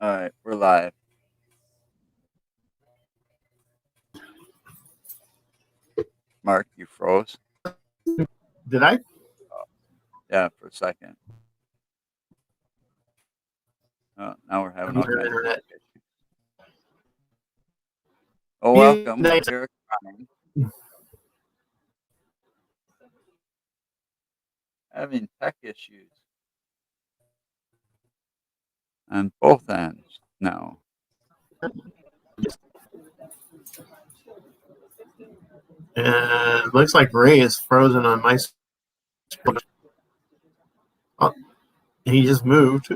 All right, we're live. Mark, you froze. Did I? Yeah, for a second. Oh, now we're having all kinds of Internet. issues. Oh, welcome. We're here crying. Having tech issues on both ends now. And looks like Ray is frozen on my screen. Oh, he just moved.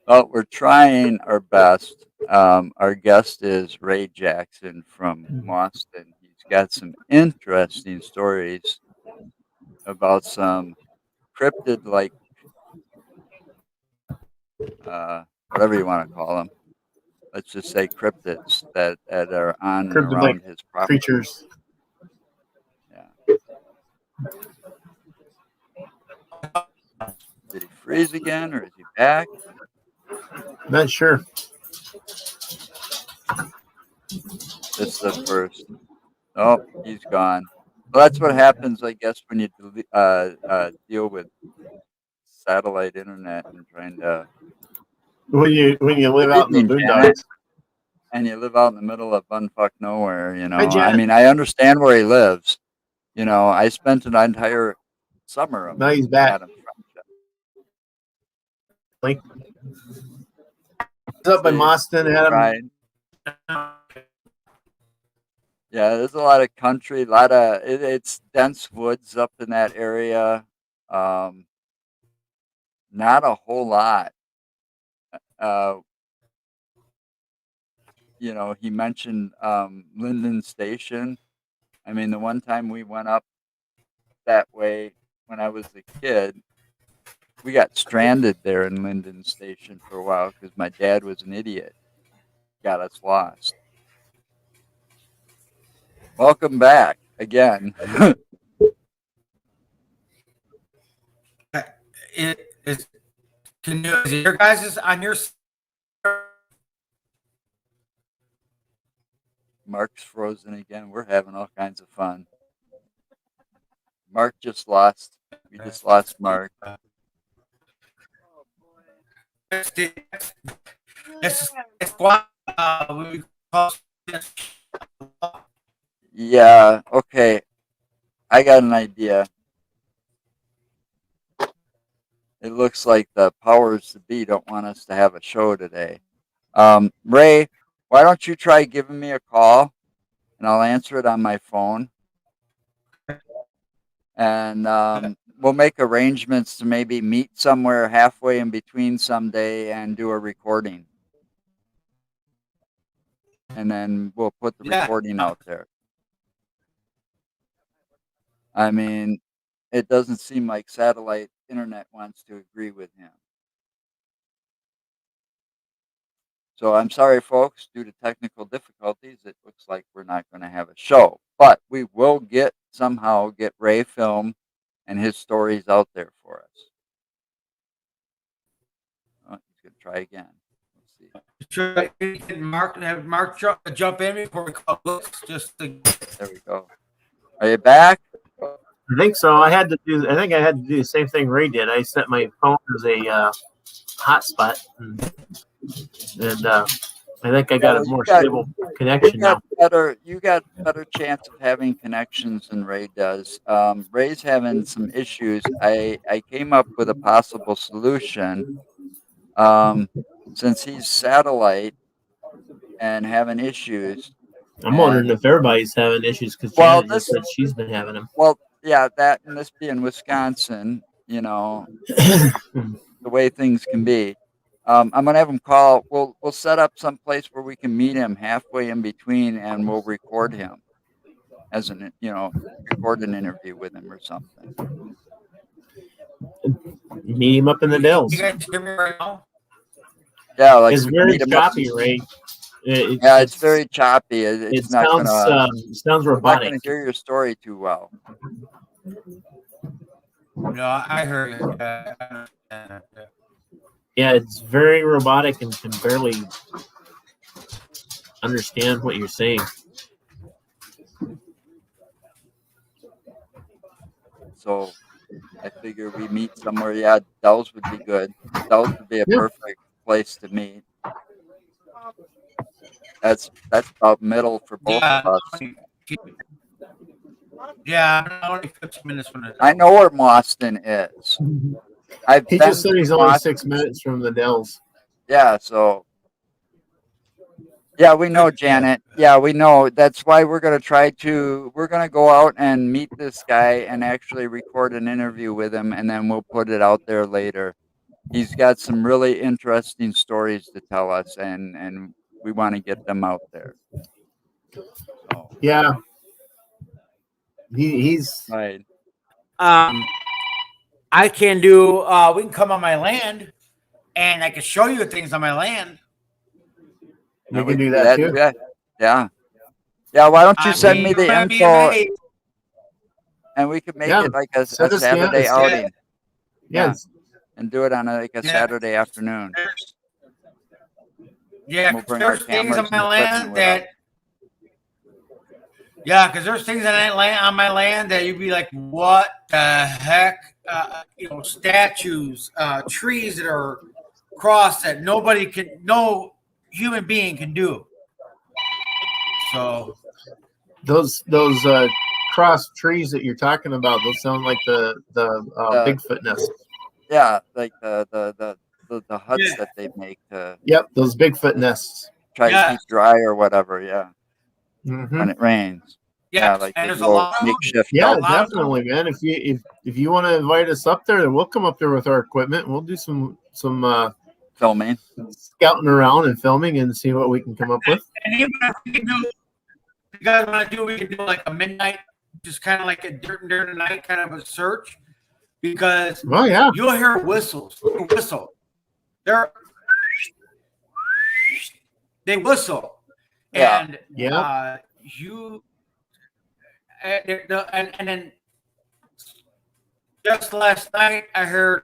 Well, we're trying our best. Our guest is Ray Jackson from Boston. He's got some interesting stories about some cryptid-like, whatever you want to call them. Let's just say cryptids that are on and Cryptid-like around his property. creatures. Yeah. Did he freeze again, or is he back? Not sure. This is the first. Oh, he's gone. Well, that's what happens, I guess, when you deal with satellite internet and trying to. When you live out in the Good evening, Janet. boondocks. And you live out in the middle of unfuck nowhere, you know. Hi, Janet. I mean, I understand where he lives. You know, I spent an entire summer of Now he's back. Adam Friendship. What's up by Boston, Adam? Right. Yeah, there's a lot of country, a lot of it's dense woods up in that area. Not a whole lot. You know, he mentioned Linden Station. I mean, the one time we went up that way when I was a kid, we got stranded there in Linden Station for a while because my dad was an idiot. Got us lost. Welcome back again. Is your guys on your? Mark's frozen again. We're having all kinds of fun. Mark just lost. We just lost Mark. Yeah, okay. I got an idea. It looks like the powers to be don't want us to have a show today. Ray, why don't you try giving me a call and I'll answer it on my phone. And we'll make arrangements to maybe meet somewhere halfway in between someday and do a recording. And then we'll put the recording out there. I mean, it doesn't seem like satellite internet wants to agree with him. So I'm sorry, folks, due to technical difficulties, it looks like we're not going to have a show. But we will somehow get Ray film and his stories out there for us. Oh, he's going to try again. Should have Mark jump in before we call books? There we go. Are you back? I think so. I think I had to do the same thing Ray did. I set my phone as a hotspot, and I think I got a more stable connection now. You got better chance of having connections than Ray does. Ray's having some issues. I came up with a possible solution. Since he's satellite and having issues. I'm wondering if everybody's having issues because Janet just said she's been having them. Well, yeah, that and this being Wisconsin, you know, the way things can be. I'm gonna have him call. We'll set up some place where we can meet him halfway in between, and we'll record him as record an interview with him or something. Meet him up in the Dells. You guys hear me right now? Yeah, like it's very choppy, Ray. It's very choppy. It's not sounds robotic. I'm not gonna hear your story too well. No, I heard it. Yeah, it's very robotic and can barely understand what you're saying. So I figure we meet somewhere. Yeah, Dell's would be good. Dell's would be a Yeah. perfect place to meet. That's about middle for both Yeah, of us. yeah, I'm only 15 minutes from it. I know where Mauston is. I've He been just said to he's only Mauston. 6 minutes from the Dells. Yeah, so yeah, we know, Janet. Yeah, we know. That's why we're gonna go out and meet this guy and actually record an interview with him, and then we'll put it out there later. He's got some really interesting stories to tell us, and we want to get them out there. So Yeah. He's right. I can do. We can come on my land, and I can show you things on my land. we can do that too. Yeah. Yeah. Why don't you send me the I'd be info, amazed. and we could make Yeah, it like a send us the- Saturday yeah. outing. Yeah. And do it on like a Saturday afternoon. Yeah, We'll 'cause bring our there's things cameras on my and equipment land with us. that. Yeah, because there's things on my land that you'd be like, what the heck? Statues, trees that are crossed that no human being can do. So Those cross trees that you're talking about, those sound like the Bigfoot nest. Yeah, like the huts Yeah. that they make to Yep, those Bigfoot nests. try to keep dry or whatever. Yeah, Mm-hmm. when it rains. yeah, Like and the there's a little lot of them. makeshift. Yeah, lot of them. definitely, man. If you want to invite us up there, then we'll come up there with our equipment. We'll do some Filming. scouting around and filming and see what we can come up with. And even if we can do, if you guys want to do, we can do like a midnight, just kind of like a during the night kind of a search, because Well, yeah. you'll hear whistles. They whistle, Yeah. and Yeah. and then just last night I heard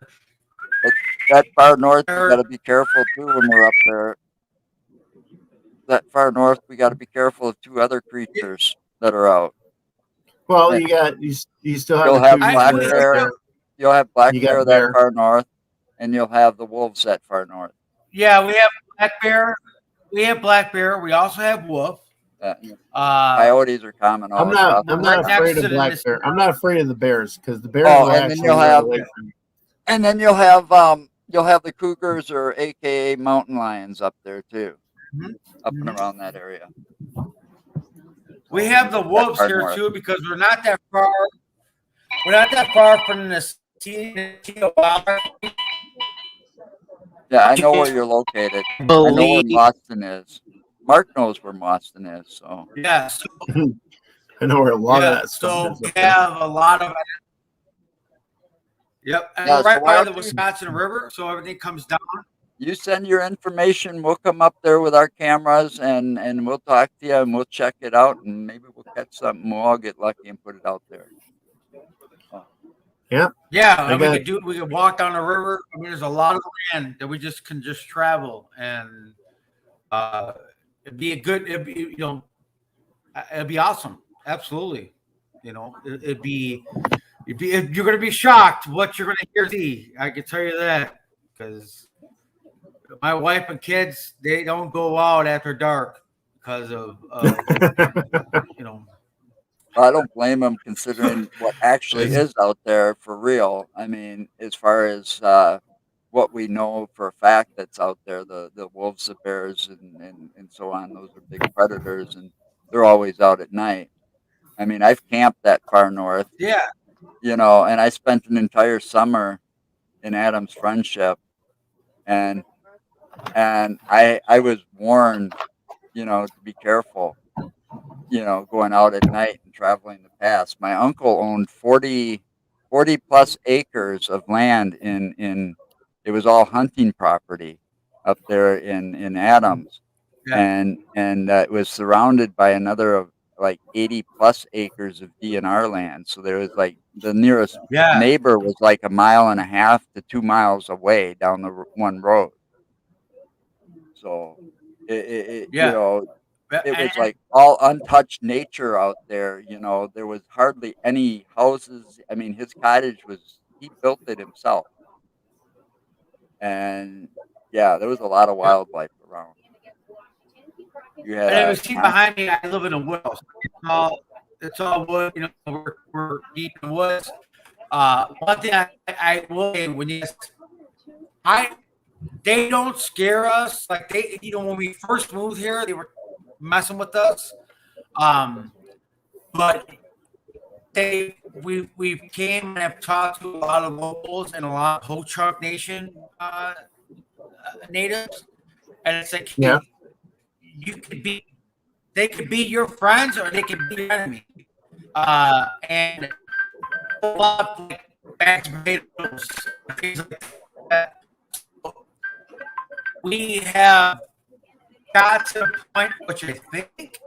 That far north, we got to be careful too when we're up there. That far north, we got to be careful of two other creatures that are out. Well, Yeah. you still have You'll the have two black bears bear. there. You'll have black You got bear bear. that far north, and you'll have the wolves that far north. yeah, we have black bear. We have black bear. We also have wolf. Coyotes are common. I'm all not across the right country. afraid next of to black this- bear. I'm not afraid of the bears because the bears Oh, will and then actually you'll run have- away from you. And then you'll have the cougars, or AKA mountain lions, up there too, Mhm. up and around that area. We have the wolves far here north. too because we're not that far. We're not that far from the Wild. Yeah, I know where you're located. I know where Boston is. Mark knows where Boston is. So Yeah, so, I know where a lot of yeah, that stuff so is. we up there. have a lot of. Yep, and Yeah, we're so right why by don't the you- Wisconsin River, so everything comes down. you send your information. We'll come up there with our cameras, and we'll talk to you, and we'll check it out, and maybe we'll catch something. We'll all get lucky and put it out there. Yeah, I and got- we could walk down the river. I mean, there's a lot of land that we can just travel, and it'd be it'd be awesome. Absolutely, you're going to be shocked what you're going to hear. See, I can tell you that because my wife and kids, they don't go out after dark because of I don't blame them, considering what actually is out there for real. I mean, as far as what we know for a fact that's out there, the wolves, the bears, and so on, those are big predators, and they're always out at night. I mean, I've camped that far north, yeah. and I spent an entire summer in Adams Friendship, and I was warned, to be careful, going out at night and traveling the pass. My uncle owned 40 plus acres of land it was all hunting property up there in Adams. Yeah. And it was surrounded by another like 80 plus acres of DNR land. So there was like the nearest Yeah. neighbor was like a mile and a half to 2 miles away down the one road. So Yeah. it was And like all untouched nature out there. There was hardly any houses. I mean, his cottage he built it himself. And yeah, there was a lot of wildlife around. You had And if a you see behind me, I live in a woods. It's all wood. We're deep in the woods. One thing I will say they don't scare us like when we first moved here, they were messing with us. But we came and have talked to a lot of locals and a lot of Ho-Chunk Nation natives, and it's like, Yeah. hey, they could be your friends or they could be your enemy. And a lot of like bags of potatoes, things like that. We have got to the point, which I think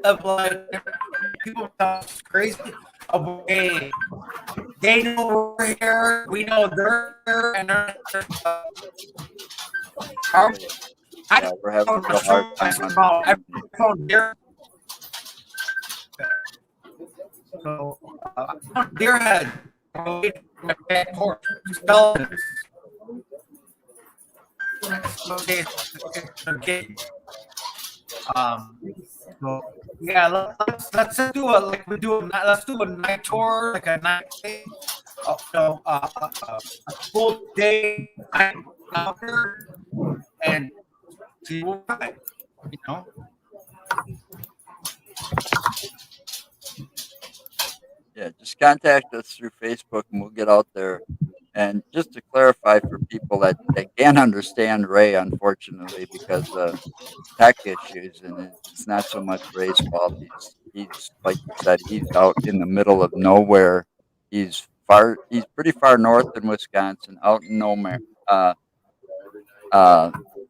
of like people sound crazy. Of hey, they know we're here, we know they're here, and yeah, we're having a real hard time understanding you. found deer. So deer head, my back porch, skeletons. Okay. So yeah, let's do a like we do a let's do a night tour, like a night thing. A full day night out there and see what you know. Yeah, just contact us through Facebook and we'll get out there. And just to clarify for people that can't understand Ray, unfortunately, because of tech issues, and it's not so much Ray's fault. He's like you said, he's out in the middle of nowhere. He's pretty far north in Wisconsin, uh,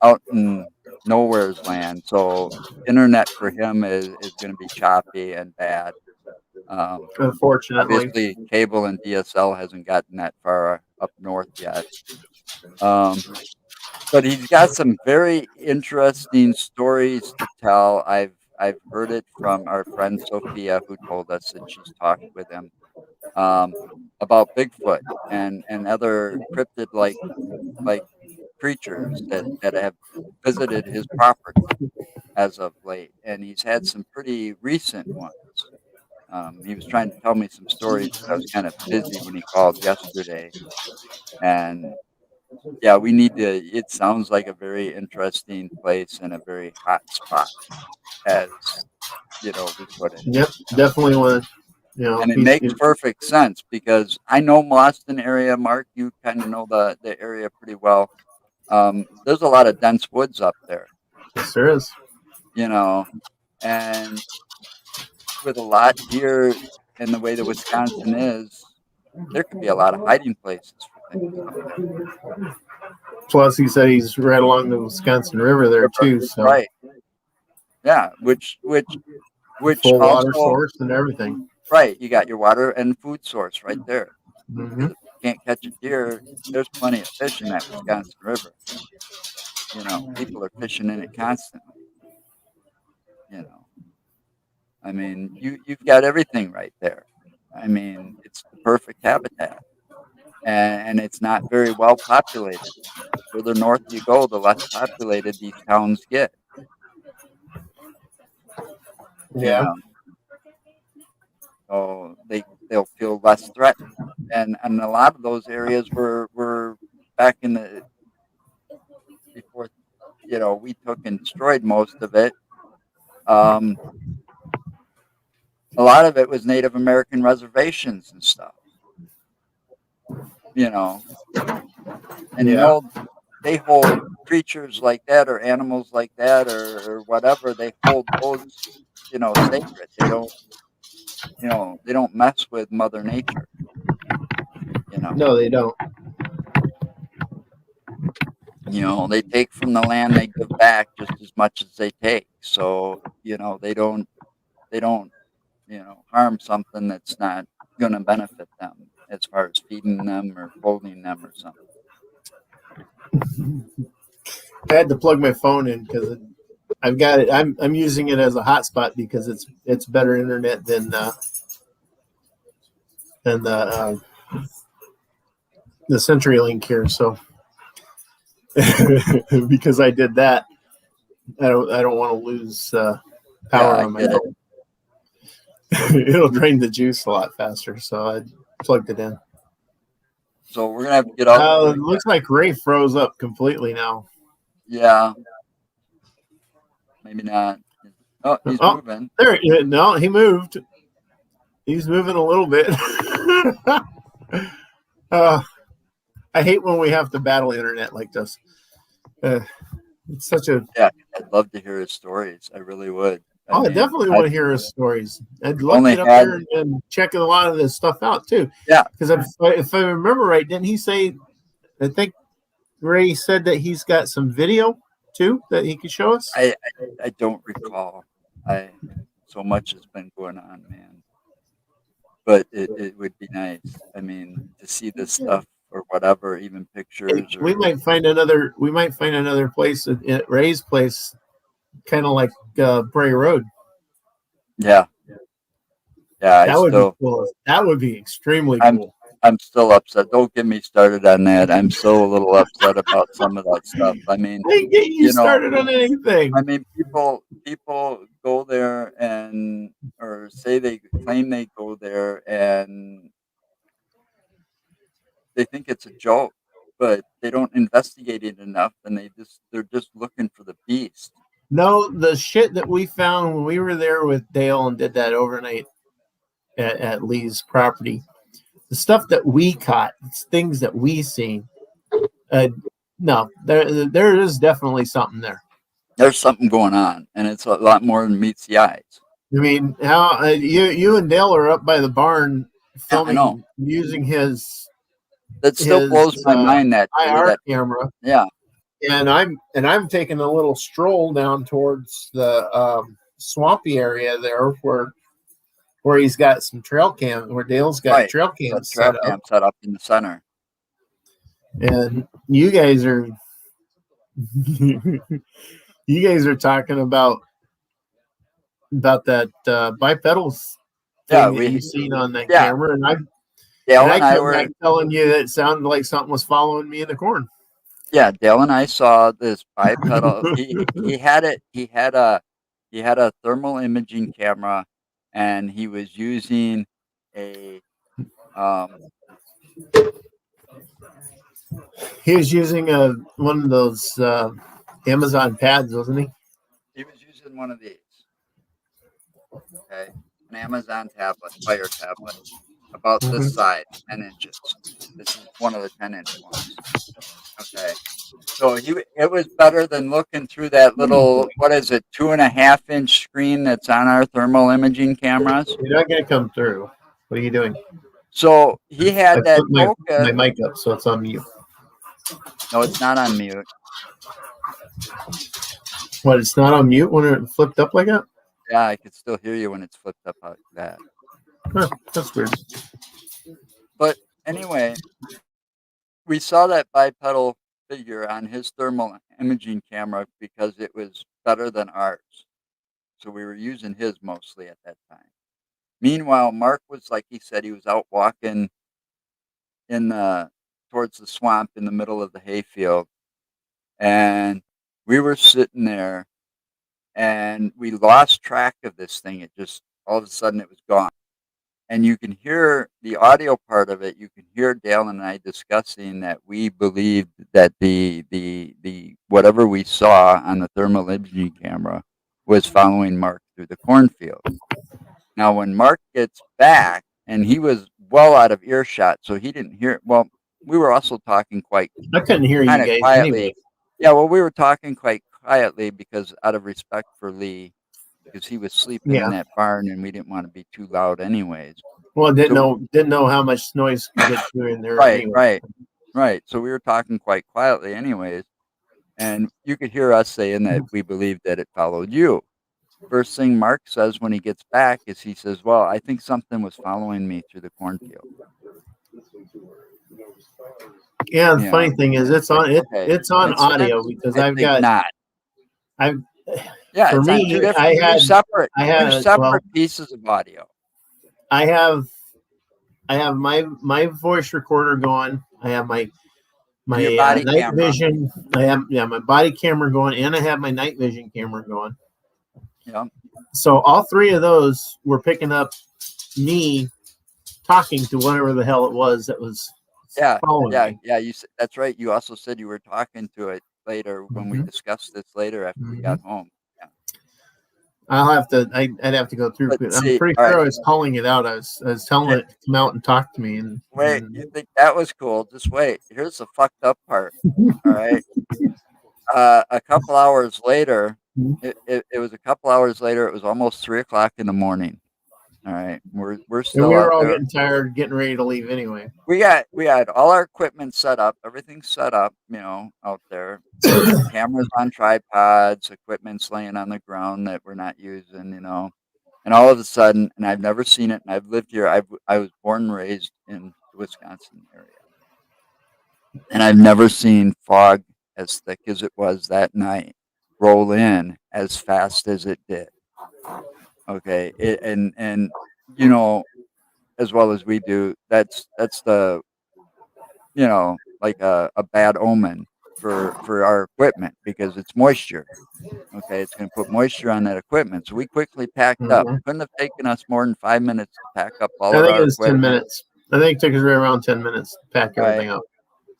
out in nowhere's land. So internet for him is going to be choppy and bad. Unfortunately. Obviously, cable and DSL hasn't gotten that far up north yet. But he's got some very interesting stories to tell. I've heard it from our friend Sophia, who told us that she's talked with him about Bigfoot and other cryptid like creatures that have visited his property as of late, and he's had some pretty recent ones. He was trying to tell me some stories, but I was kind of busy when he called yesterday. And yeah, we need to. It sounds like a very interesting place and a very hot spot, as we put it. Yep, definitely want to. And it makes perfect sense because I know Boston area. Mark, you kind of know the area pretty well. There's a lot of dense woods up there. Yes, there is. And with a lot here and the way that Wisconsin is, there could be a lot of hiding places for things up there. Plus, he said he's right along the Wisconsin River there too. So right, yeah, which full also, water source and everything. Right, you got your water and food source right there. Mm-hmm. If you can't catch a deer, there's plenty of fish in that Wisconsin River. People are fishing in it constantly. I mean, you've got everything right there. I mean, it's the perfect habitat, and it's not very well populated. Further north you go, the less populated these towns get. Yeah. So they'll feel less threatened, and a lot of those areas were back in the before we took and destroyed most of it. A lot of it was Native American reservations and stuff. And they hold creatures like that or animals like that or whatever. They hold those sacred. They don't mess with Mother Nature. No, they don't. They take from the land, they give back just as much as they take. So they don't harm something that's not going to benefit them as far as feeding them or holding them or something. I had to plug my phone in because I've got it. I'm using it as a hotspot because it's better internet than the CenturyLink here. So because I did that, I don't want to lose power on my phone. It'll drain the juice a lot faster. So I plugged it in. So we're gonna have to get out. It looks like Ray froze up completely now. Yeah, maybe not. Oh, he's moving. There, no, he moved. He's moving a little bit. I hate when we have to battle internet like this. It's such a I'd love to hear his stories. I really would. I definitely want to hear his stories. I'd love to get up there and check a lot of this stuff out too. Yeah, because if I remember right, didn't he say? I think Ray said that he's got some video too that he could show us. I don't recall. So much has been going on, man. But it would be nice. I mean, to see this stuff or whatever, even pictures. We might find another. We might find another place at Ray's place, kind of like Bray Road. Yeah. That would be cool. That would be extremely cool. I'm still upset. Don't get me started on that. I'm so a little upset about some of that stuff. I mean, I ain't getting you started on anything. I mean, people go there or say they claim they go there and they think it's a joke, but they don't investigate it enough, and they're just looking for the beast. No, the shit that we found when we were there with Dale and did that overnight at Lee's property. The stuff that we caught, it's things that we seen. No, there is definitely something there. There's something going on, and it's a lot more than meets the eyes. I mean, how you and Dale are up by the barn filming using his. That still blows my mind. That IR camera. Yeah, and I'm taking a little stroll down towards the swampy area there where he's got some trail cam, where Dale's got trail cams set up in the center. And you guys are talking about that bipedals thing that you've seen on that camera, and I kept back telling you that it sounded like something was following me in the corn. Yeah, Dale and I saw this bipedal. he had a thermal imaging camera. And he was using a. He was using one of those Amazon pads, wasn't he? He was using one of these. Okay, an Amazon tablet, Fire tablet, about this size, 10 inches. This is one of the 10-inch ones. Okay, so it was better than looking through that little 2.5-inch screen that's on our thermal imaging cameras. You're not gonna come through. What are you doing? So he had that my mic up, so it's on mute. No, it's not on mute. What? It's not on mute when it flipped up like that? Yeah, I could still hear you when it's flipped up like that. Huh, that's weird. But anyway, we saw that bipedal figure on his thermal imaging camera because it was better than ours. So we were using his mostly at that time. Meanwhile, Mark was, like he said, he was out walking towards the swamp in the middle of the hayfield. And we were sitting there and we lost track of this thing. It just, all of a sudden it was gone. And you can hear the audio part of it. You can hear Dale and I discussing that we believed that the whatever we saw on the thermal imaging camera was following Mark through the cornfield. Now, when Mark gets back, and he was well out of earshot, so he didn't hear. Well, we were also talking I couldn't hear you guys quietly. anyway. Yeah, well, we were talking quite quietly because out of respect for Lee. Because he was sleeping in that barn, and we didn't want to be too loud, anyways. Well, didn't know how much noise could get through in there. Right. So we were talking quite quietly, anyways, and you could hear us saying that we believed that it followed you. first thing Mark says when he gets back is he says, "Well, I think something was following me through the cornfield." Yeah, the You funny know, thing is it's on okay, it's on audio because I I've think got not. I've Yeah, for it's on me two separate well pieces of audio. I have my voice recorder going. I have my And your body night camera. vision. I have my body camera going, and I have my night vision camera going. Yeah. So all three of those were picking up me talking to whatever the hell it was that was following me. Yeah. That's right. You also said you were talking to it later when we discussed this later after we got home. Yeah. I'll have to. I'd have to go through. But But I'm see, pretty all sure right. I was calling it out. I was telling it to come out and talk to me. Wait, you think that was cool? Just wait. Here's the fucked up part. All right. A couple hours later, it was a couple hours later. It was almost 3 o'clock in the morning. All right, we're and still we were out all there. getting tired, getting ready to leave anyway. We had all our equipment set up, everything set up, out there. Cameras on tripods, equipment's laying on the ground that we're not using, And all of a sudden, and I've never seen it, and I've lived here. I was born and raised in the Wisconsin area, and I've never seen fog as thick as it was that night roll in as fast as it did. Okay, and as well as we do, that's the like a bad omen for our equipment because it's moisture. Okay, it's going to put moisture on that equipment. So we quickly packed up. Couldn't have taken us more than 5 minutes to pack up all I of think it our was 10 equipment. minutes. I think it took us right around 10 minutes to pack everything up.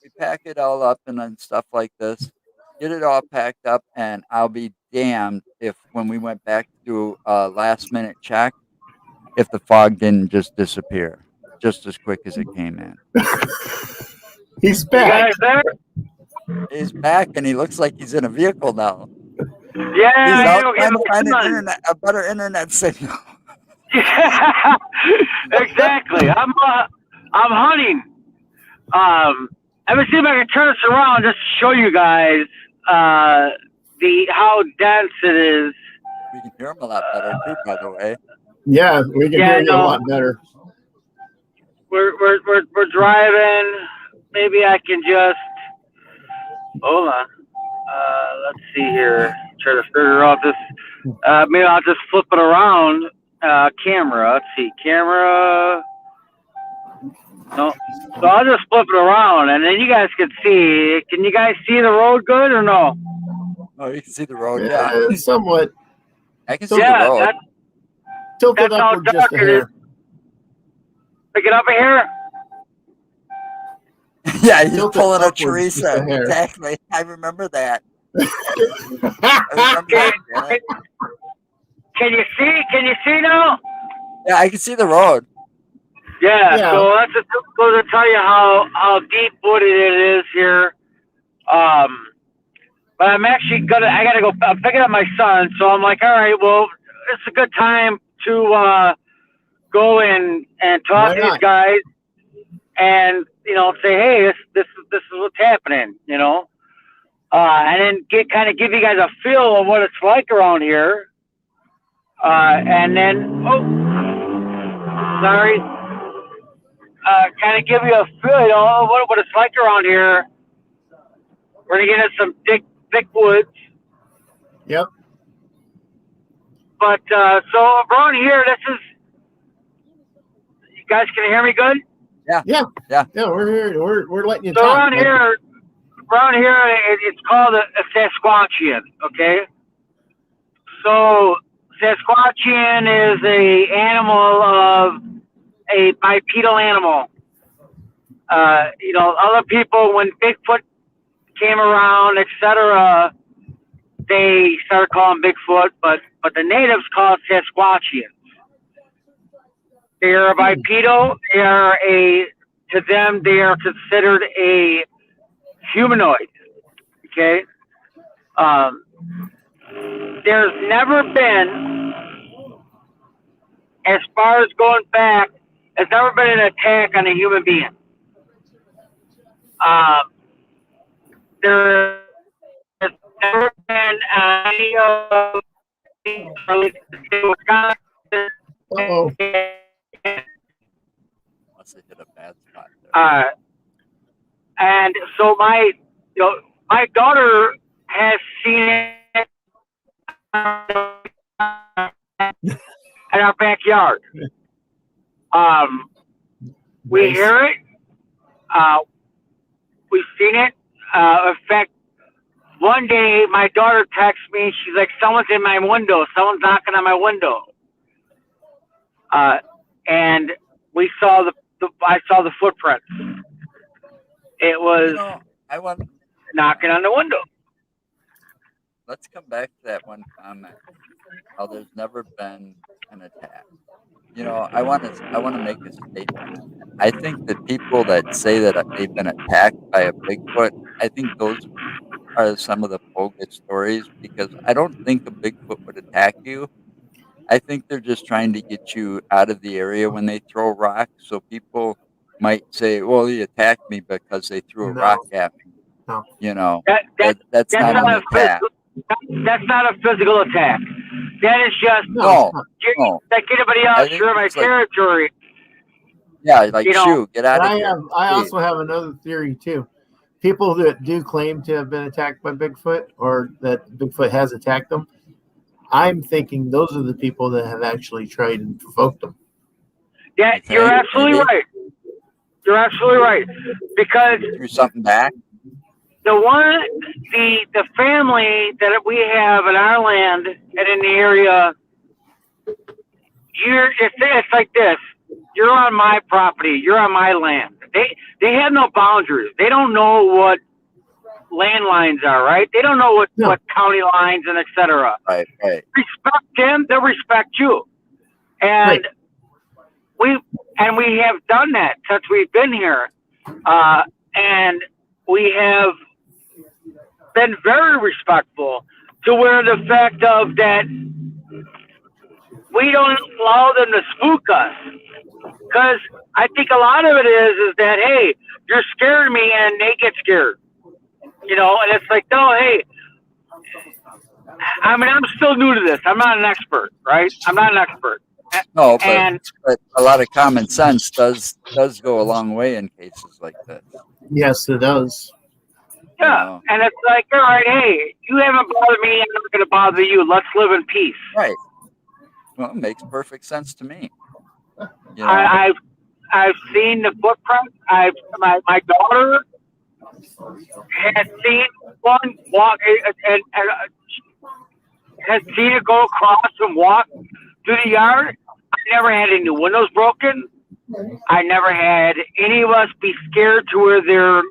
We pack it all up and then stuff like this, get it all packed up, and I'll be damned if when we went back to do a last minute check, if the fog didn't just disappear just as quick as it came in. He's back. You guys there? He's back and he looks like he's in a vehicle now. Yeah, He's I out gotta go trying to get find my son. a better internet signal. Yeah, exactly. I'm hunting. Let me see if I can turn this around just to show you guys how dense it is. We can hear him a lot better too, by the way. Yeah, we can hear you a lot better. We're driving. Maybe I can just hold on. Let's see here. Try to figure out this. Maybe I'll just flip it around. Camera. Let's see. Camera. No. So I'll just flip it around, and then you guys can see. Can you guys see the road good or no? Oh, you can see the road. Yeah, somewhat. I can see the road. Tilted that's how upward just dark a it is. hair. Pick it up here. Yeah, he's Tilted pulling a upward just Teresa. a hair. Exactly. I remember that. Can you see? Can you see now? Yeah, I can see the road. Yeah. So that's just goes to tell you how deep wooded it is here. But I'm actually I gotta go. I'm picking up my son, so I'm like, all right, well, it's a good time to go and talk to these guys, and say, hey, this is what's happening, and then give you guys a feel of what it's like around here, and then kind of give you a feel, of what it's like around here. We're gonna get in some thick woods. Yep. But so around here, you guys can hear me good? Yeah. We're here. We're letting you so talk. Around here, it's called a Sasquatchian. Okay. So Sasquatchian is a animal of a bipedal animal. Other people, when Bigfoot came around, etc., they started calling Bigfoot, but the natives call it Sasquatchians. They are bipedal. To them, they are considered a humanoid. Okay. There's never been, as far as going back, there's never been an attack on a human being. There has never been any of Oh, Must have hit a bad spot there. And so my daughter has seen it in our backyard. We nice. hear it. We've seen it. In fact, one day my daughter texts me. She's like, "Someone's in my window. Someone's knocking on my window." And we saw I saw the footprints. It was I want. knocking on the window. Let's come back to that one comment. How there's never been an attack. I want to make a statement. I think that people that say that they've been attacked by a Bigfoot, I think those are some of the bogus stories because I don't think a Bigfoot would attack you. I think they're just trying to get you out of the area when they throw rocks. So people might say, "Well, he attacked me because they threw a rock at me." No. That's not an attack. That's not a physical attack. That is just No. like anybody else. You're in my territory. Yeah, like shoot, get out of here. I also have another theory too. People that do claim to have been attacked by Bigfoot or that Bigfoot has attacked them, I'm thinking those are the people that have actually tried and provoked them. Yeah, you're absolutely right. You're absolutely right. Because threw something back. The family that we have in our land and in the area, it's like this. You're on my property. You're on my land. They have no boundaries. They don't know what land lines are, right? They don't know what county lines and etc. Right. Respect them. They'll respect you. And we have done that since we've been here. And we have been very respectful to where the fact of that we don't allow them to spook us. Because I think a lot of it is that, hey, you're scaring me and they get scared. And it's like, no, hey, I mean, I'm still new to this. I'm not an expert, right? I'm not an expert. No, but a lot of common sense does go a long way in cases like this. Yes, it does. Yeah, and it's like, all right, hey, you haven't bothered me, I'm not going to bother you. Let's live in peace. Right. Well, it makes perfect sense to me. I've seen the footprints. My daughter has seen one walk and has seen it go across and walk through the yard. I never had any windows broken. I never had any of us be scared to where they're,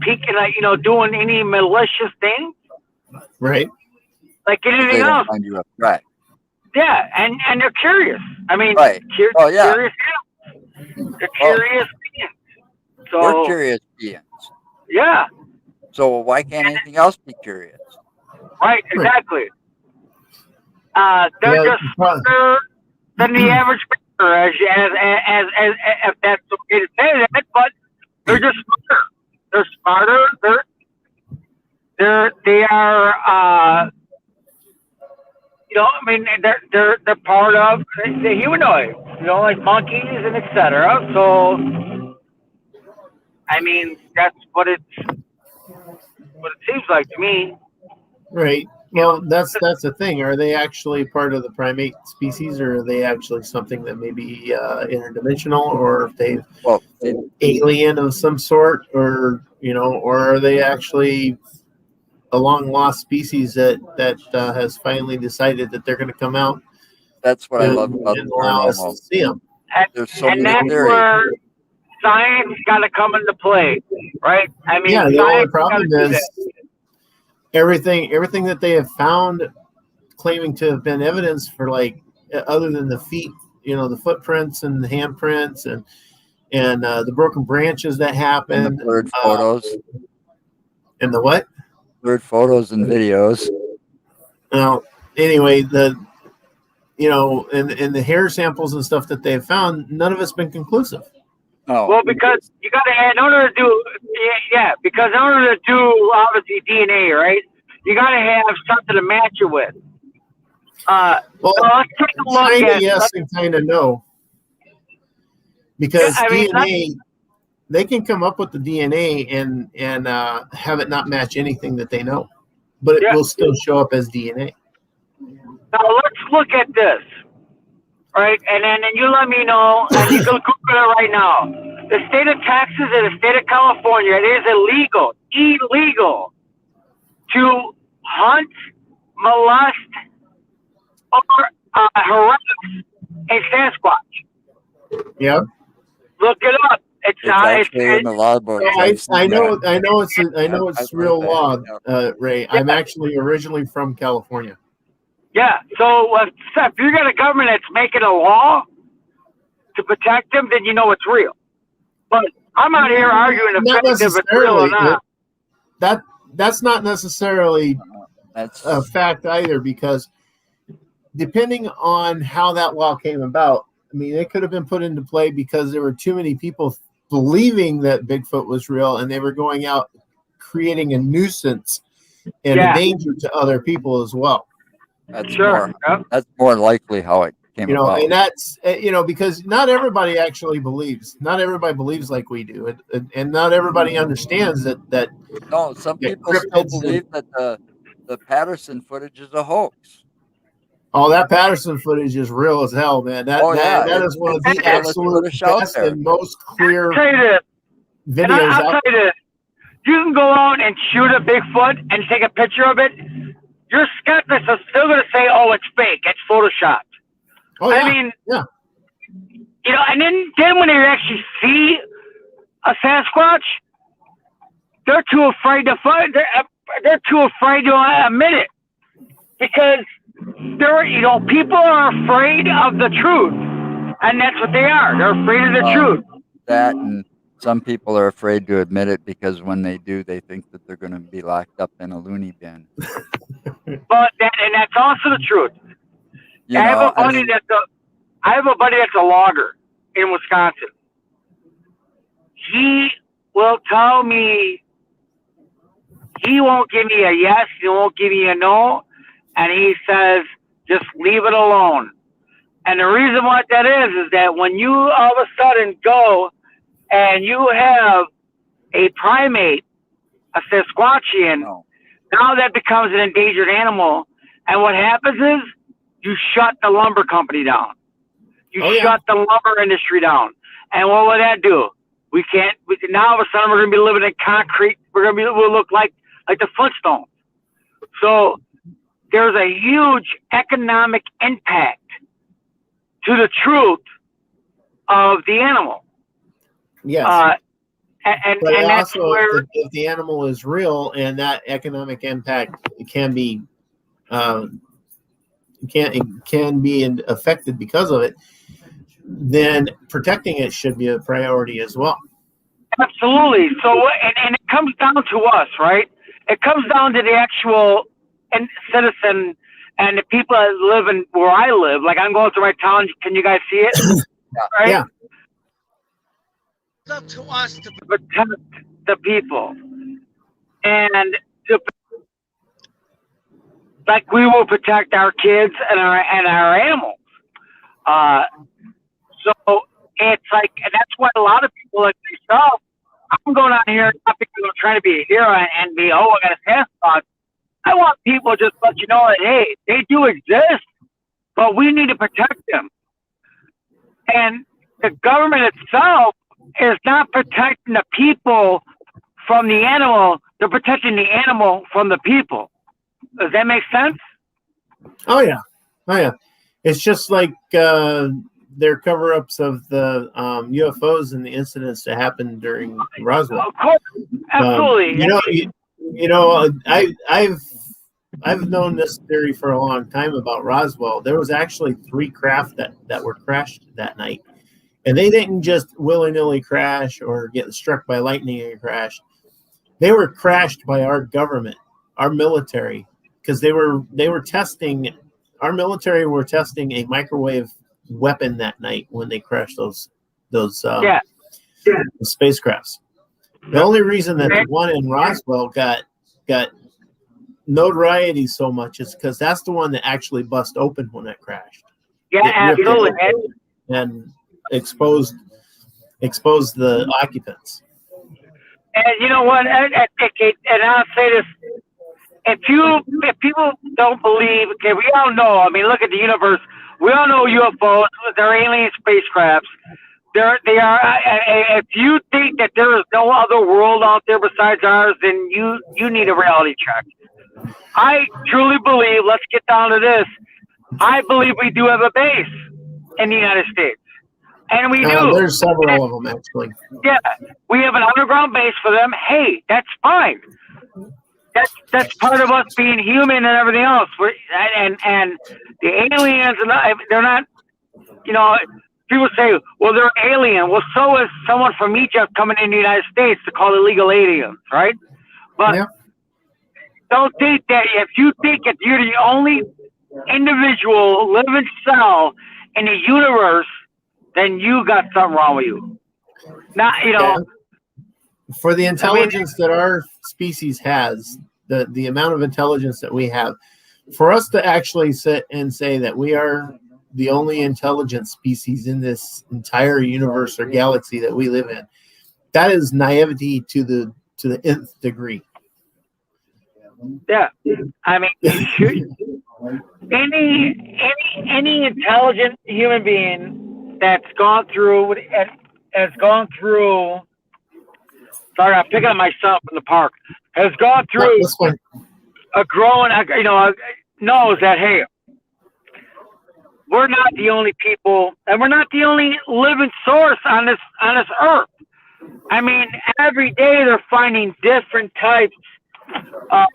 peeking, doing any malicious things. Right. Like anything else. Find you a threat. Yeah, and they're curious. I mean, right. Curious. They're curious beings. So, we're curious beings. Yeah. So why can't anything else be curious? Right, exactly. They're just smarter than the average bear, as if that's okay to say that, but they're just smarter. They're smarter. They are. They're part of the humanoid. Like monkeys and etc. So, I mean, that's what it seems like to me. Right. Well, that's the thing. Are they actually part of the primate species, or are they actually something that may be interdimensional, or if they've alien of some sort, or or are they actually a long lost species that has finally decided that they're going to come out? That's what I love about the paranormal. See them. There's so and many that's theories. where science got to come into play, right? I mean, the only problem is everything that they have found, claiming to have been evidence for, like, other than the feet, the footprints and the handprints and the broken branches that happened, and the blurred photos, and the what? Blurred photos and videos. Well, anyway, and the hair samples and stuff that they've found, none of it's been conclusive. Oh. Well, because you got to, in order to do obviously DNA, right? You got to have something to match it with. Well, let's take a look kind at. of yes and kind of no, because DNA, they can come up with the DNA and have it not match anything that they know, but it will still show up as DNA. Now let's look at this, right? And then you let me know, and you can Google it right now. The state of Texas and the state of California, it is illegal to hunt, molest, or harass a Sasquatch. Yeah. Look it up. It's actually in the law books. I know it's real law, Ray. I'm actually originally from California. Yeah. So if you're got a government that's making a law to protect them, then you know it's real. But I'm out here arguing if it's real or not. That's not necessarily a fact either, because depending on how that law came about, I mean, it could have been put into play because there were too many people believing that Bigfoot was real, and they were going out creating a nuisance and a danger to other people as well. That's more likely how it came about. And that's because not everybody actually believes. Not everybody believes like we do, and not everybody understands that. No, some people still believe that the Patterson footage is a hoax. Oh, that Patterson footage is real as hell, man. That is one of the absolute best and most clear videos. I'll tell you this. You can go out and shoot a Bigfoot and take a picture of it. Your skeptics are still going to say, oh, it's fake. It's Photoshopped. Oh, yeah. I mean, and then when they actually see a Sasquatch, they're too afraid to fight. They're too afraid to admit it, because people are afraid of the truth, and that's what they are. They're afraid of the truth. That, and some people are afraid to admit it because when they do, they think that they're going to be locked up in a loony bin. But that's also the truth. I have a buddy that's a logger in Wisconsin. He will tell me, he won't give me a yes, he won't give me a no, and he says, just leave it alone. And the reason why that is that when you all of a sudden go and you have a primate, a Sasquatchian, now that becomes an endangered animal. And what happens is you shut the lumber company down. You shut the lumber industry down. And what will that do? Now all of a sudden we're going to be living in concrete. We'll look like the Flintstones. So there's a huge economic impact to the truth of the animal. Yes. And that's also, where if the animal is real and that economic impact can be affected because of it, then protecting it should be a priority as well. Absolutely. So, and it comes down to us, right? It comes down to the actual citizen and the people that live in where I live. Like, I'm going through my town. Can you guys see it? Right? Yeah. It's up to us to protect the people, and like we will protect our kids and our animals. So it's like, and that's why a lot of people like myself, I'm going out here not because I'm trying to be a hero and be, I got a Sasquatch. I want people to just let you know that, hey, they do exist, but we need to protect them. And the government itself is not protecting the people from the animal. They're protecting the animal from the people. Does that make sense? Oh, yeah. It's just like their cover-ups of the UFOs and the incidents that happened during Roswell. Of course. Absolutely. I've known this theory for a long time about Roswell. There was actually 3 craft that were crashed that night. And they didn't just willy-nilly crash or get struck by lightning and crash. They were crashed by our government, our military, because they were testing. Our military were testing a microwave weapon that night when they crashed those spacecrafts. The only reason that the one in Roswell got notoriety so much is because that's the one that actually bust open when it crashed. Yeah, It ripped it absolutely. open and exposed the occupants. And you know what? And I'll say this: if people don't believe, okay, we all know. I mean, look at the universe. We all know UFOs. They're alien spacecrafts. They are. If you think that there is no other world out there besides ours, then you need a reality check. I truly believe. Let's get down to this. I believe we do have a base in the United States, and we do. There's several of them actually. Yeah, we have an underground base for them. Hey, that's fine. That's part of us being human and everything else. And the aliens, they're not. You know, people say, well, they're alien. Well, so is someone from Egypt coming in the United States to call illegal aliens, right? But don't think that if you think that you're the only individual living cell in the universe, then you got something wrong with you. Not, you know. For the intelligence that our species has, the amount of intelligence that we have, for us to actually sit and say that we are the only intelligent species in this entire universe or galaxy that we live in, that is naivety to the nth degree. Yeah, I mean, any intelligent human being that's gone through and has gone through. Sorry, I'm picking up my son from the park. Has gone through a growing, knows that, hey, we're not the only people, and we're not the only living source on this earth. I mean, every day they're finding different types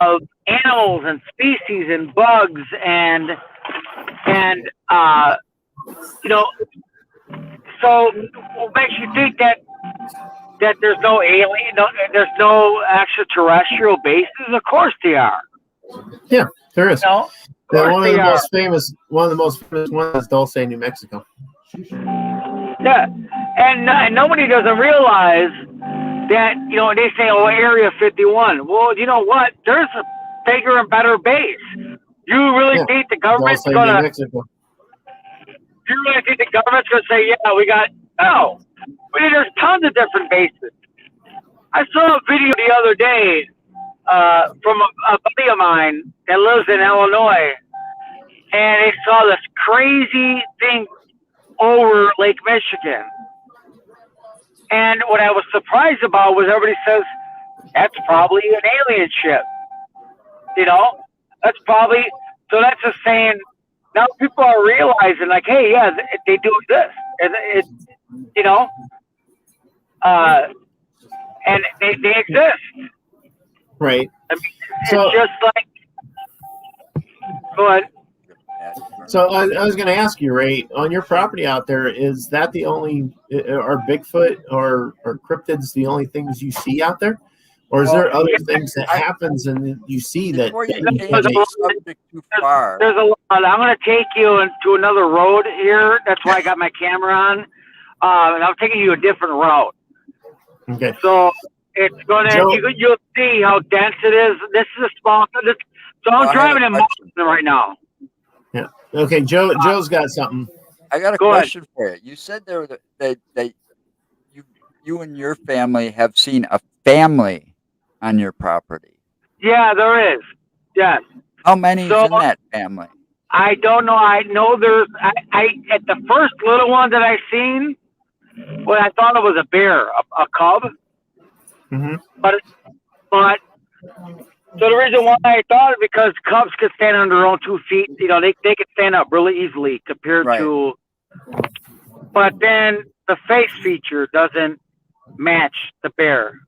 of animals and species and bugs and so what makes you think that there's no alien, there's no extraterrestrial bases? Of course they are. Yeah, there is. No, one of the most famous ones is Dulce, New Mexico. Yeah, and nobody doesn't realize that, they say, oh, Area 51. Well, you know what? There's a bigger and better base. You really think the government's going to? You really think the government's going to say, yeah, we got? No. There's tons of different bases. I saw a video the other day from a buddy of mine that lives in Illinois, and they saw this crazy thing over Lake Michigan. And what I was surprised about was everybody says, that's probably an alien ship. That's probably, so that's just saying, now people are realizing, like, hey, yeah, they do exist. And they exist. Right. I mean, it's just like, go ahead. So I was going to ask you, Ray, on your property out there, is that the only, are Bigfoot or cryptids the only things you see out there? Or is there other things that happens and you see that? Too far. There's a lot. I'm going to take you into another road here. That's why I got my camera on. And I'm taking you a different route. Okay. So it's going to, you'll see how dense it is. This is a small, so I'm driving in Boston right now. Yeah. Okay. Joe's got something. I got a question for you. You said that you and your family have seen a family on your property. Yeah, there is. Yes. How many is in that family? I don't know. I know there's. I at the first little one that I seen, well, I thought it was a bear, a cub. Mm-hmm. But so the reason why I thought it because cubs could stand on their own 2 feet. They could stand up really easily compared to. But then the face feature doesn't match the bear.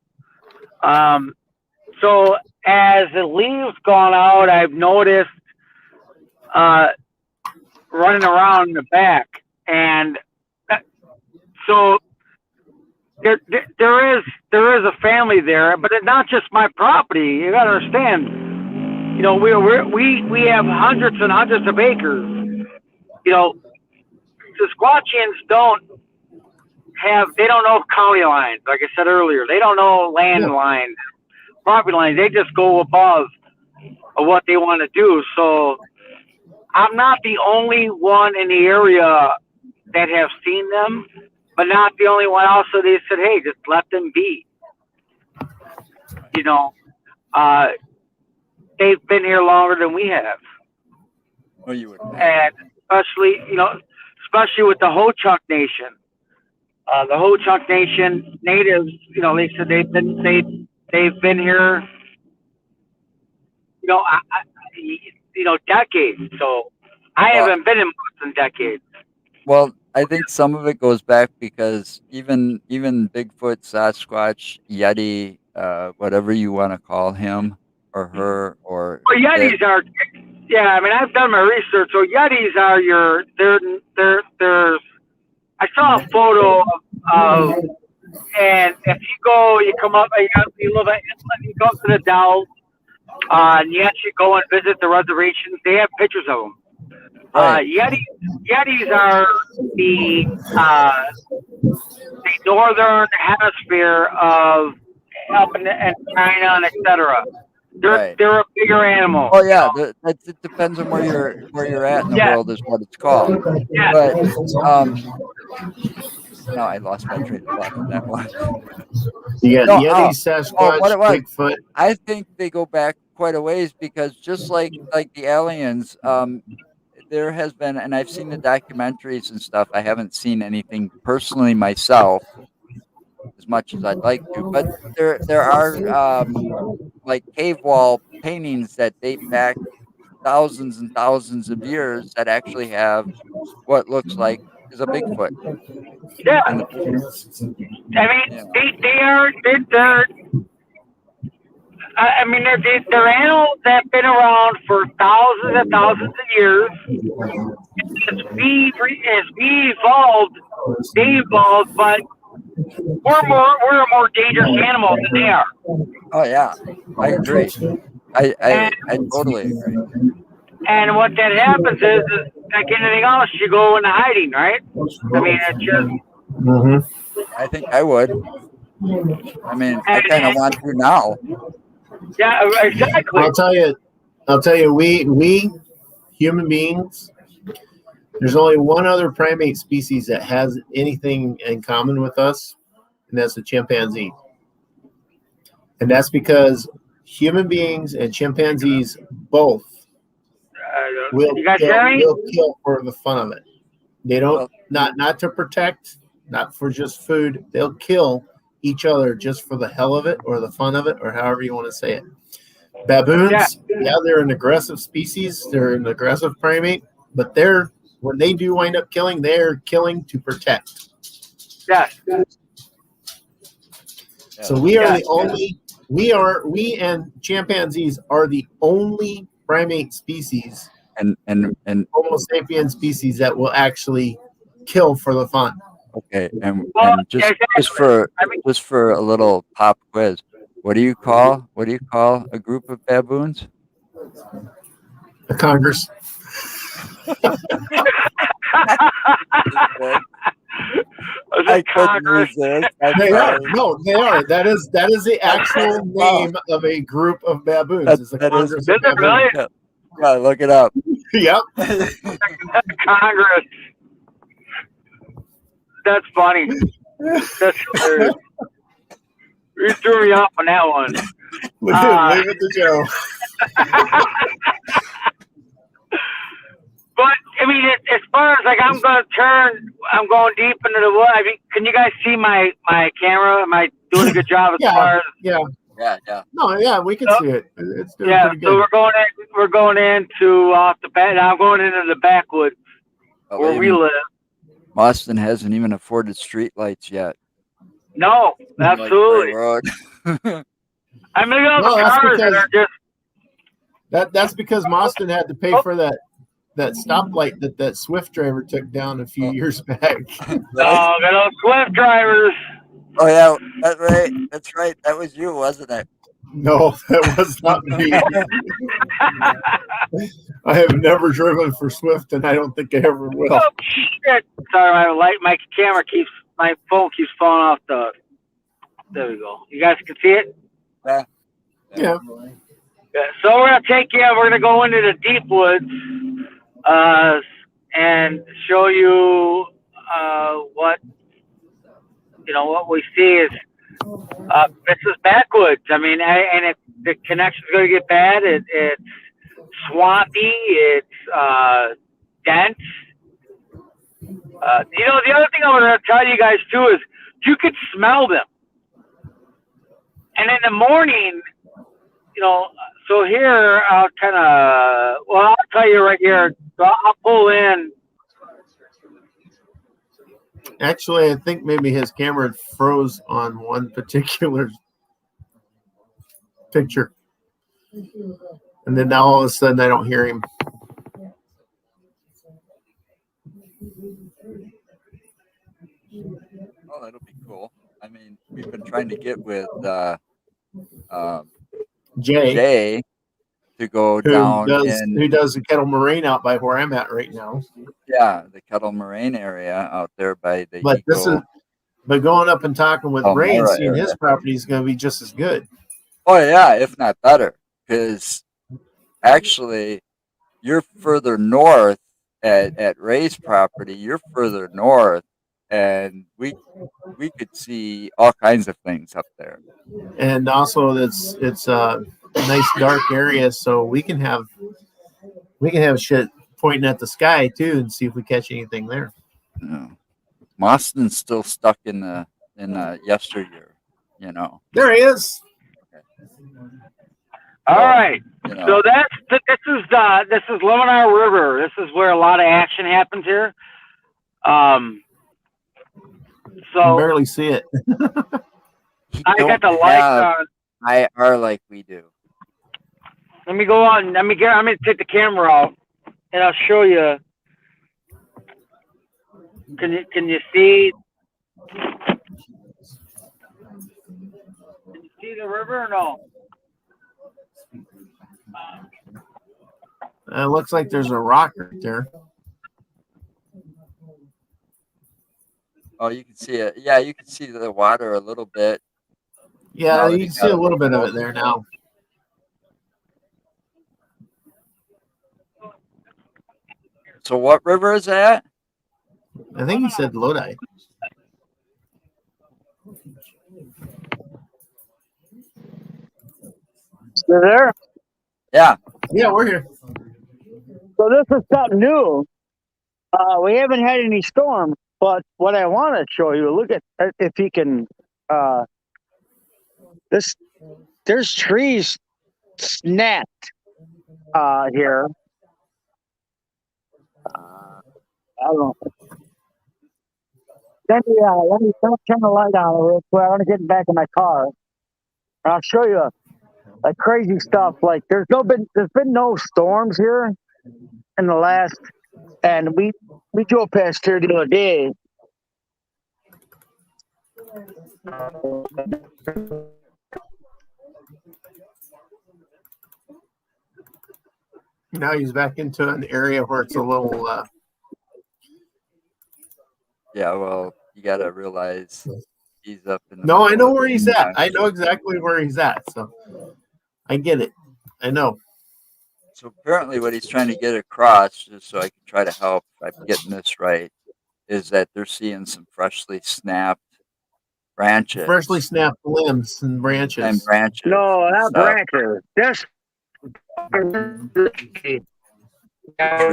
So as the leaves gone out, I've noticed running around in the back, and so there is a family there, but it's not just my property. You gotta understand, we have hundreds and hundreds of acres. The Squatchians don't know county lines, like I said earlier. They don't know land lines, property lines. They just go above of what they want to do. So I'm not the only one in the area that have seen them, but not the only one. Also, they said, hey, just let them be. You know, they've been here longer than we have. Oh, you would. And especially with the Ho-Chunk Nation. The Ho-Chunk Nation natives, they said they've been here, decades. So I haven't been in more than decades. Well, I think some of it goes back because even Bigfoot, Sasquatch, Yeti, whatever you want to call him or her, or Well, Yetis are, yeah. I mean, I've done my research. So Yetis are they're. I saw a photo of, and if you go, you come up, you live at inlet, you go up to the Dells, and you actually go and visit the reservations. They have pictures of them. Right. Yetis are the northern hemisphere of up in China and etc. They're a bigger animal. Oh yeah, it depends on where you're at in the world is what it's called. Yeah. But no, I lost my train of thought on that one. You got Yeti, Sasquatch, Bigfoot. I think they go back quite a ways because just like the aliens, there has been, and I've seen the documentaries and stuff. I haven't seen anything personally myself as much as I'd like to, but there are like cave wall paintings that date back thousands and thousands of years that actually have what looks like is a Bigfoot. Yeah. In the picture. I mean, they're animals that have been around for thousands and thousands of years. As we evolved, they evolved, but we're a more dangerous animal than they are. Oh yeah, I agree. I totally agree. And what that happens is like anything else, you go into hiding, right? I mean, it's just. I think I would. I mean, I kind of want to now. Yeah, exactly. I'll tell you. We human beings. There's only one other primate species that has anything in common with us, and that's the chimpanzee. And that's because human beings and chimpanzees both will kill for the fun of it. They don't not to protect, not for just food. They'll kill each other just for the hell of it or the fun of it or however you want to say it. Baboons, they're an aggressive species. They're an aggressive primate, but when they do wind up killing, they're killing to protect. Yes. So we and chimpanzees are the only primate species and Homo sapien species that will actually kill for the fun. Okay, and just for a little pop quiz, what do you call a group of baboons? The Congress. I couldn't resist. They are. That is the actual name of a group of baboons. It's the Congress of baboons. Yeah, look it up. Yep. Congress. That's funny. That's hilarious. You threw me off on that one. Leave it to Joe. But I mean, as far as like I'm going deep into the wood. I mean, can you guys see my camera? Am I doing a good job as far as? Yeah. No, yeah, we can see it. It's doing pretty good. So we're going into off the back. I'm going into the backwoods where we live. Boston hasn't even afforded street lights yet. No, absolutely. I mean, all the cars that are just. That's because Boston had to pay for that stoplight that Swift driver took down a few years back. Oh, good old Swift drivers. Oh yeah, that's right. That was you, wasn't it? No, that was not me. I have never driven for Swift, and I don't think I ever will. Oh shit! Sorry, my phone keeps falling off the. There we go. You guys can see it. Yeah. Yeah, so we're gonna take you. We're gonna go into the deep woods, and show you what what we see is this is backwoods. I mean, and the connection's gonna get bad. It's swampy. It's dense. The other thing I want to tell you guys too is you could smell them, and in the morning, so here I'll I'll tell you right here. So I'll pull in. Actually, I think maybe his camera froze on one particular picture. And then now all of a sudden I don't hear him. Oh, that'll be cool. I mean, we've been trying to get with Jay to go down who does the Kettle Moraine out by where I'm at right now. Yeah, the Kettle Moraine area out there by the but going up and talking with Ray and seeing his property is going to be just as good. Oh yeah, if not better, because actually you're further north at Ray's property. You're further north, and we could see all kinds of things up there. And also, it's a nice dark area, so we can have shit pointing at the sky too, and see if we catch anything there. Yeah. Mostyn's still stuck in the yesteryear, There he is. Okay. All right. So this is Liminar River. This is where a lot of action happens here. So you can barely see it. I got the lights on. IR like we do. Let me go on. I'm gonna take the camera out, and I'll show you. Can you see? Can you see the river or no? It looks like there's a rock right there. Oh, you can see it. Yeah, you can see the water a little bit. Yeah, you can see a little bit of it there now. So what river is that? I think he said Lodi. You there? Yeah. Yeah, we're here. So this is something new. We haven't had any storms, but what I want to show you, look at if you can. There's trees snapped here. I don't know. Let me turn the light on real quick. I want to get back in my car. And I'll show you like crazy stuff. Like there's been no storms here in the last, and we drove past here the other day. Now he's back into an area where it's a little. Yeah, well, you got to realize he's up in the. No, I know where he's at. I know exactly where he's at. So I get it. I know. So apparently what he's trying to get across, just so I can try to help, if I'm getting this right, is that they're seeing some freshly snapped branches. Freshly snapped limbs and branches. No, not branches. Just Freshly broken I'm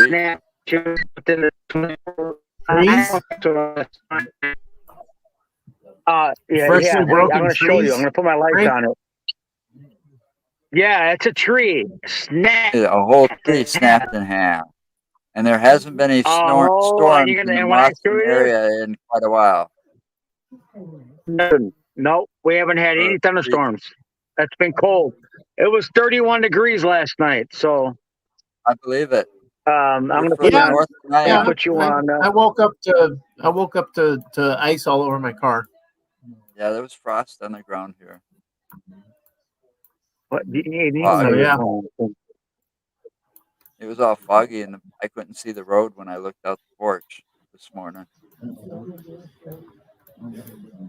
going to show you. I'm going to put my lights on it. Yeah, it's a tree. A whole tree snapped in half. And there hasn't been a storm in the Mostyn area in quite a while. No, we haven't had any thunderstorms. It's been cold. It was 31 degrees last night, so I believe it. I'm gonna put you on. I woke up to ice all over my car. Yeah, there was frost on the ground here. What do you need? Yeah. It was all foggy, and I couldn't see the road when I looked out the porch this morning.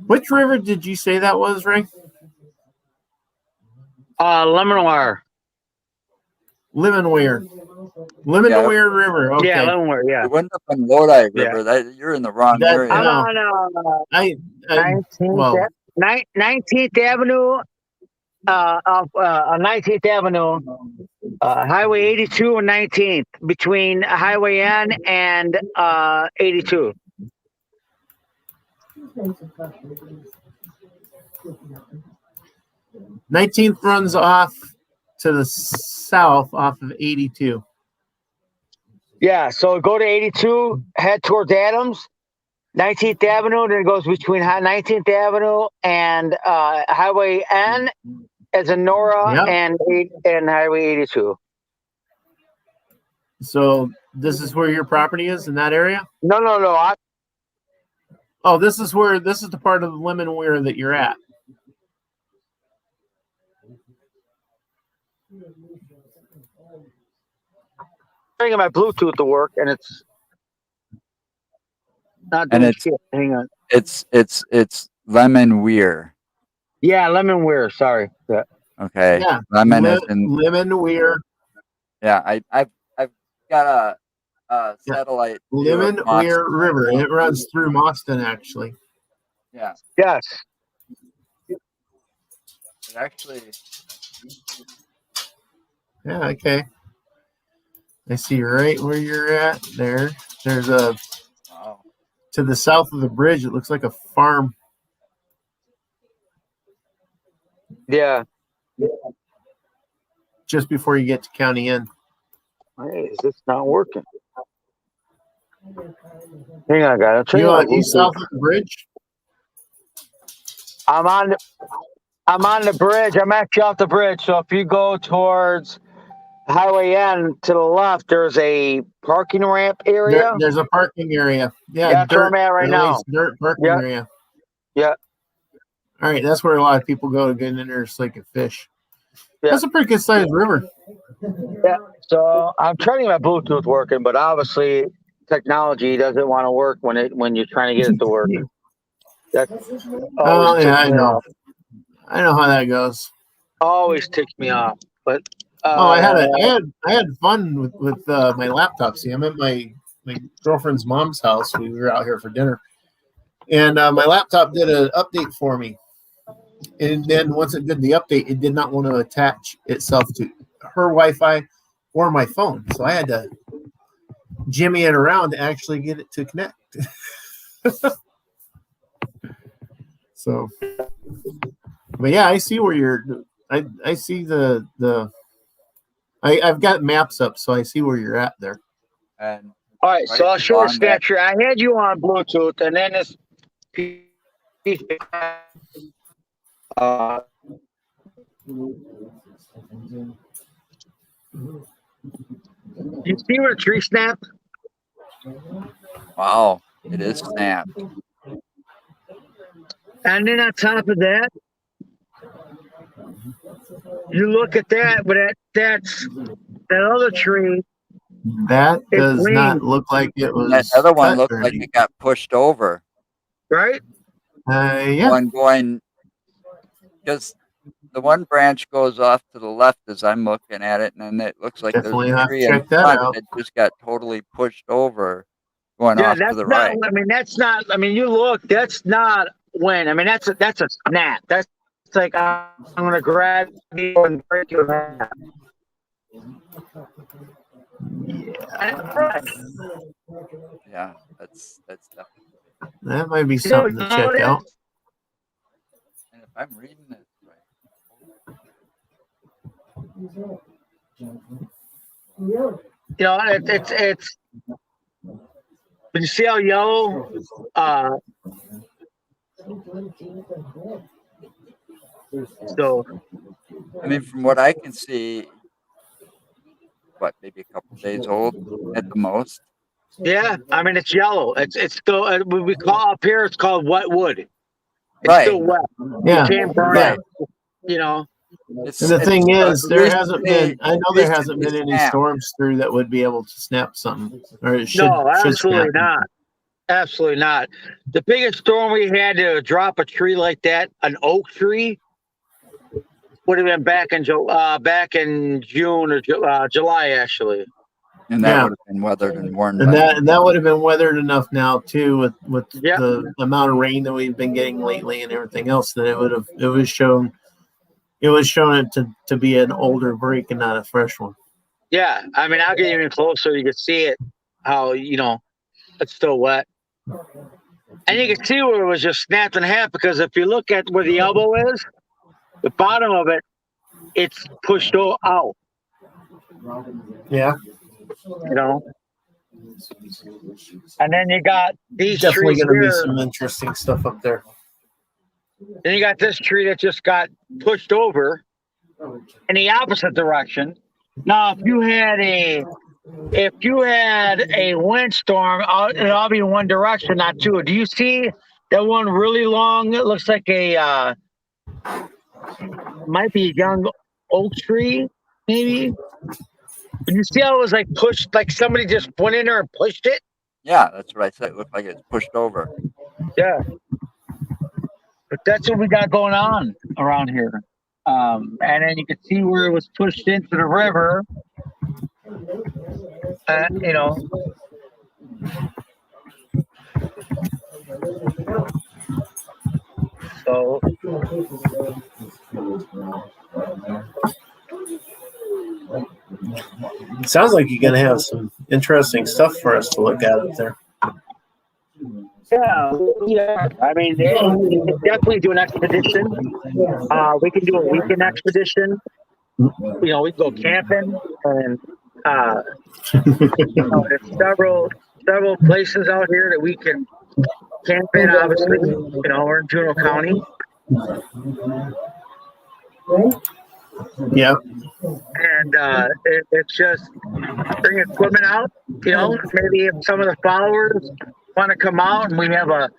Which river did you say that was, Ray? Liminar. Lemonweir River. Okay. Yeah, Leavenworth. Yeah, It wouldn't have been Lodi Yeah. River. That you're in the wrong That- area. I'm No. on I 19th, well, 19th Avenue, off 19th Avenue, Highway 82 and 19th, between Highway N and 82. 19th runs off to the south off of 82. Yeah, so go to 82, head towards Adams, 19th Avenue, then it goes between 19th Avenue and Highway N as in Nora Yep. and Highway 82. So this is where your property is in that area? No. Oh, this is the part of Lemonweir that you're at. I'm trying to get my Bluetooth to work, and it's not And doing it's- shit. Hang on. It's Lemonweir. Yeah, Lemonweir. Sorry. Yeah. Okay. Yeah. Lemon is in. Lemonweir. Yeah. I've got a satellite. view of Lemonweir Boston. River. And it runs through Boston, actually. Yeah. Yes. It actually. Yeah, okay. I see right where you're at there. There's a Wow. to the south of the bridge, it looks like a farm. Yeah. Just before you get to County Inn. Hey, is this not working? Hang on, guys. I'm trying You to on east south of the bridge? I'm on the bridge. I'm actually off the bridge. So if you go towards Highway N to the left, there's a parking ramp area. There's a parking area. Yeah, That's where I'm at right a now. nice dirt parking Yeah. area. Yeah. All right, that's where a lot of people go to get in there so they can fish. Yeah. That's a pretty good sized river. Yeah. So I'm trying to get my Bluetooth working, but obviously technology doesn't want to work when you're trying to get it to work. That Oh always yeah, ticks I me know. off. I know how that goes. Always ticks me off. But I had fun with my laptop. See, I'm at my girlfriend's mom's house. We were out here for dinner, and my laptop did an update for me. And then once it did the update, it did not want to attach itself to her Wi-Fi or my phone. So I had to jimmy it around to actually get it to connect. So, but yeah, I see where you're. I see I've got maps up, so I see where you're at there. And all right, so right I'll show a along that- snapshot. I had you on Bluetooth, and then this piece. You see where the tree snapped? Wow, it is snapped. And then on top of that, you look at that, but that's that other tree. That It's does green. not look like it was. That other one cut looked or like anything. it got pushed over. Right? Yeah. One going because the one branch goes off to the left as I'm looking at it, and then it looks like Definitely there's a have to tree in check that front out. that just got totally pushed over, going Yeah, off that's to the not. right. I mean, that's not. I mean, you look. That's not when. I mean, that's a snap. That's like I'm gonna grab you and break your hand. Yeah, that's definitely. That might be something to check out. And if I'm reading this right, You know, it's. But you see how yellow? So I mean, from what I can see, what, maybe a couple days old at the most. yeah, I mean it's yellow. It's still what we call up here. It's called wet wood. It's Right. still wet. Yeah. You can't burn Right. it. You know. It's, And the thing is, it there used to hasn't be- been. I know it there used to hasn't be been any snapped. storms through that would be able to snap something, or it should. No, should absolutely snap. not. Absolutely not. The biggest storm we had to drop a tree like that, an oak tree, would have been back in June or July, actually. And that would have been weathered and worn. And that would have been weathered enough now too, with Yep. the amount of rain that we've been getting lately and everything else, that it was shown it to be an older break and not a fresh one. Yeah, I mean, I'll get even closer. You can see it, how, it's still wet. And you can see where it was just snapped in half, because if you look at where the elbow is, the bottom of it, it's pushed out. Yeah. And then you got these Definitely trees going to be here. some interesting stuff up there. Then you got this tree that just got pushed over in the opposite direction. Now, if you had a windstorm, it'll all be in one direction, not two. Do you see that one really long? It looks like might be a young oak tree, maybe. But you see how it was like pushed, like somebody just went in there and pushed it? Yeah, that's what I said. It looked like it's pushed over. Yeah. But that's what we got going on around here. And then you can see where it was pushed into the river. So it sounds like you're going to have some interesting stuff for us to look at up there. Yeah. I mean, we can definitely do an expedition. We can do a weekend expedition. We can go camping, and there's several places out here that we can camp in. Obviously, we're in Juneau County. Yeah. And it's just bring equipment out. Maybe if some of the followers want to come out, and we have and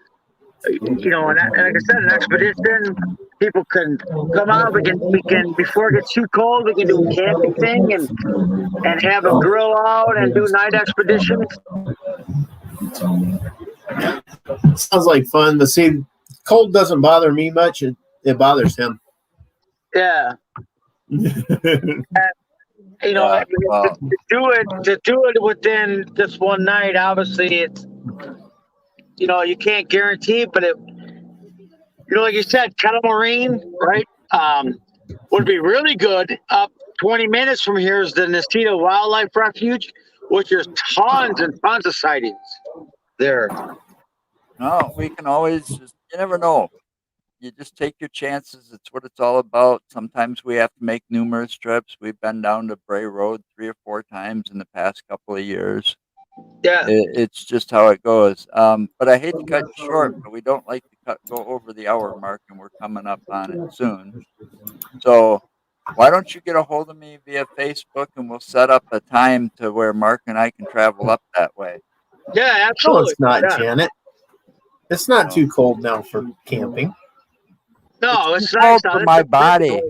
like I said, an expedition. People can come out. We can before it gets too cold, we can do a camping thing and have a grill out and do night expeditions. Sounds like fun, but see, cold doesn't bother me much. It bothers him. Yeah. And, to do it within this one night, obviously it's you can't guarantee, but it like you said, Kettle Moraine, right? Would be really good. Up 20 minutes from here is the Nestito Wildlife Refuge, which there's tons and tons of sightings there. No, we can always you never know. You just take your chances. It's what it's all about. Sometimes we have to make numerous trips. We've been down to Bray Road 3 or 4 times in the past couple of years. Yeah. It's just how it goes. But I hate to cut it short, but we don't like to go over the hour mark, and we're coming up on it soon. So why don't you get a hold of me via Facebook, and we'll set up a time to where Mark and I can travel up that way. Yeah, absolutely. No, it's not, Janet. It's not too cold now for camping. No, it's nice cold for my body.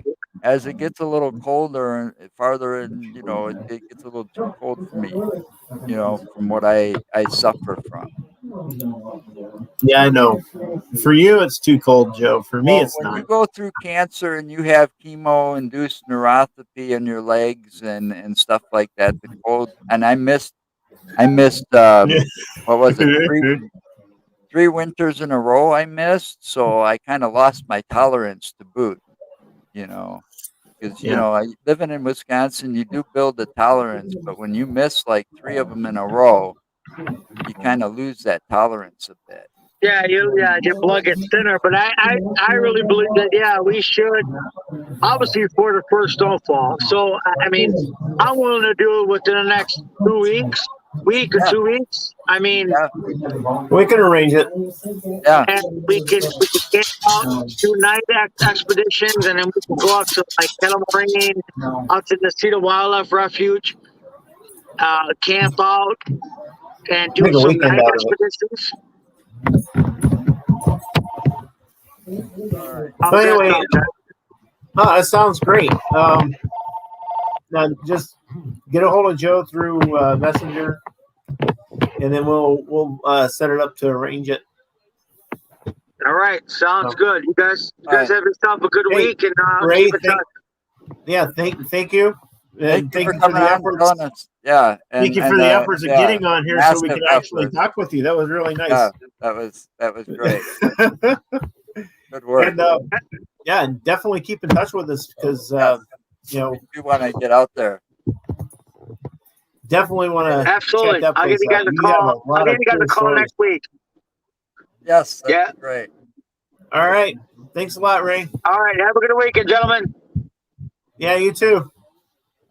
As it gets a little colder and farther in, it gets a little too cold for me, from what I suffer from. Yeah, I know. For you, it's too cold, Joe. For me, it's not. When you go through cancer and you have chemo-induced neuropathy in your legs and stuff like that, the cold, and I missed what was it, 3 winters in a row I missed, so I kind of lost my tolerance to boot, because, living in Wisconsin, you do build a tolerance, but when you miss like 3 of them in a row, you kind of lose that tolerance a bit. Yeah, your blood gets thinner, but I really believe that, we should, obviously, for the first snowfall. So, I mean, I'm willing to do it within the next 2 weeks. Week or 2 weeks. I mean, we can arrange it. Yeah, and we can camp out, do night expeditions, and then we can go out to like Kettle Moraine, out to the Nestito Wildlife Refuge, camp out, and do some night expeditions. So anyway, that sounds great. Now just get a hold of Joe through Messenger, and then we'll set it up to arrange it. All right, sounds good. You guys have yourself a good week, and Ray, keep in touch. Yeah, thank you. And Thank you for the coming on and efforts. telling us. Yeah. Thank you for the efforts of getting on here so we massive can actually effort. talk with you. That was really nice. Yeah, that was great. Good work. And yeah, and definitely keep in touch with us because you know, you want to get out there. Definitely want to Absolutely. check that I'll give place you guys out. a You have call. a lot I'll give of you guys cool a call stories. next week. Yes, that'd Yeah. be great. All right. Thanks a lot, Ray. All right. Have a good weekend, gentlemen. Yeah, you too.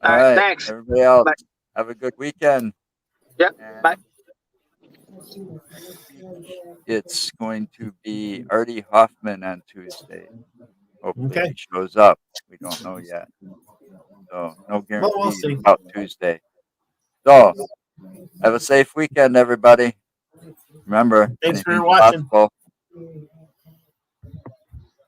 All right. right. Thanks. Everybody else, Bye. have a good weekend. Yep. And Bye. it's going to be Artie Hoffman on Tuesday. Hopefully Okay. he shows up. We don't know yet. So no Well, we'll guarantees see. about Tuesday. So have a safe weekend, everybody. Remember, Thanks for anything's watching. possible.